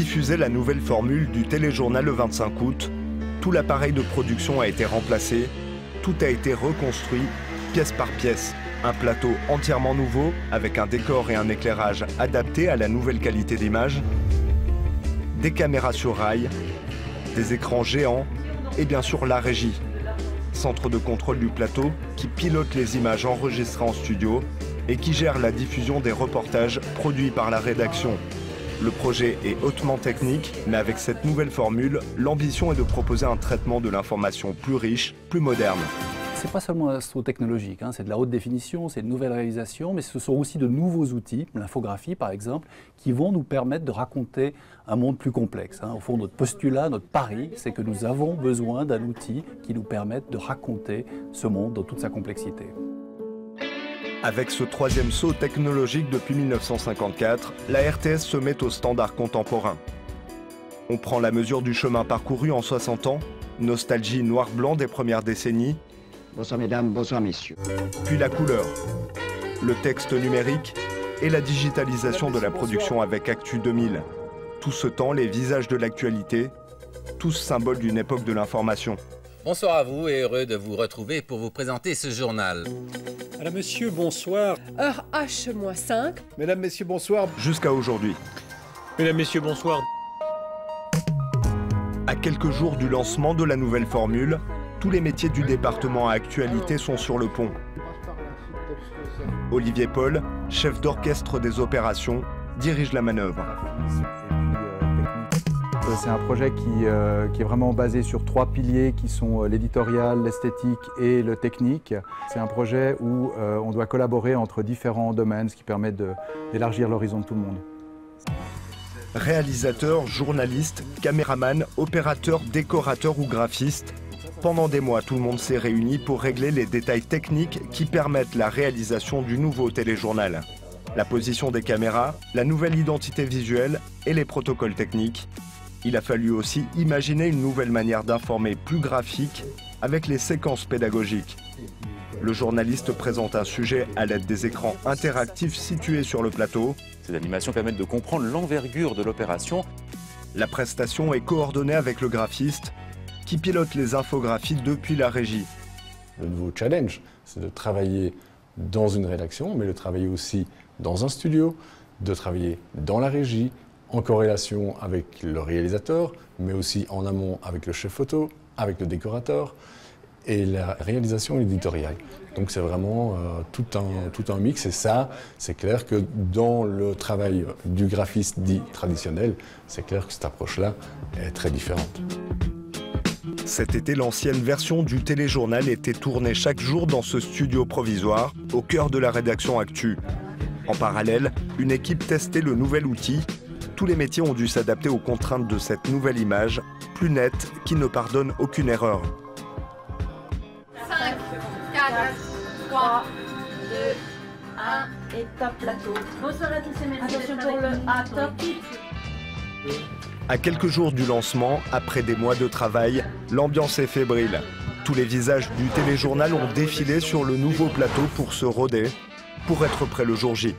diffuser la nouvelle formule du téléjournal le 25 août, tout l'appareil de production a été remplacé, tout a été reconstruit, pièce par pièce. Un plateau entièrement nouveau, avec un décor et un éclairage adaptés à la nouvelle qualité d'image, des caméras sur rail, des écrans géants et bien sûr la régie. Centre de contrôle du plateau qui pilote les images enregistrées en studio et qui gère la diffusion des reportages produits par la rédaction. Le projet est hautement technique, mais avec cette nouvelle formule, l'ambition est de proposer un traitement de l'information plus riche, plus moderne. C'est pas seulement un saut technologique, c'est de la haute définition, c'est de nouvelles réalisations, mais ce sont aussi de nouveaux outils, l'infographie par exemple, qui vont nous permettre de raconter un monde plus complexe. Au fond, notre postulat, notre pari, c'est que nous avons besoin d'un outil qui nous permette de raconter ce monde dans toute sa complexité. Avec ce troisième saut technologique depuis 1954, la RTS se met aux standards contemporains. On prend la mesure du chemin parcouru en 60 ans, nostalgie noir-blanc des premières décennies. Bonsoir mesdames, bonsoir messieurs. Puis la couleur, le texte numérique et la digitalisation de la production avec Actu 2000. Tout ce temps, les visages de l'actualité, tous symboles d'une époque de l'information. Bonsoir à vous et heureux de vous retrouver pour vous présenter ce journal. Madame, monsieur, bonsoir. Heure H-5. Mesdames, messieurs, bonsoir. Jusqu'à aujourd'hui. Mesdames, messieurs, bonsoir. À quelques jours du lancement de la nouvelle formule, tous les métiers du département à actualité sont sur le pont. Olivier Paul, chef d'orchestre des opérations, dirige la manœuvre. C'est un projet qui est vraiment basé sur 3 piliers qui sont l'éditorial, l'esthétique et le technique. C'est un projet où on doit collaborer entre différents domaines, ce qui permet d'élargir l'horizon de tout le monde. Réalisateur, journaliste, caméraman, opérateur, décorateur ou graphiste, pendant des mois, tout le monde s'est réuni pour régler les détails techniques qui permettent la réalisation du nouveau téléjournal. La position des caméras, la nouvelle identité visuelle et les protocoles techniques. Il a fallu aussi imaginer une nouvelle manière d'informer plus graphique avec les séquences pédagogiques. Le journaliste présente un sujet à l'aide des écrans interactifs situés sur le plateau. Ces animations permettent de comprendre l'envergure de l'opération. La prestation est coordonnée avec le graphiste qui pilote les infographies depuis la régie. Le nouveau challenge, c'est de travailler dans une rédaction, mais de travailler aussi dans un studio, de travailler dans la régie, en corrélation avec le réalisateur, mais aussi en amont avec le chef photo, avec le décorateur, et la réalisation éditoriale. Donc c'est vraiment tout un mix, et ça, c'est clair que dans le travail du graphiste dit traditionnel, c'est clair que cette approche-là est très différente. Cet été, l'ancienne version du téléjournal était tournée chaque jour dans ce studio provisoire, au cœur de la rédaction Actu. En parallèle, une équipe testait le nouvel outil. Tous les métiers ont dû s'adapter aux contraintes de cette nouvelle image, plus nette, qui ne pardonne aucune erreur. 5, 4, 3, 2, 1, et top plateau. Bonsoir à tous et merci. Attention pour le A, top. À quelques jours du lancement, après des mois de travail, l'ambiance est fébrile. Tous les visages du téléjournal ont défilé sur le nouveau plateau pour se roder, pour être prêts le jour J.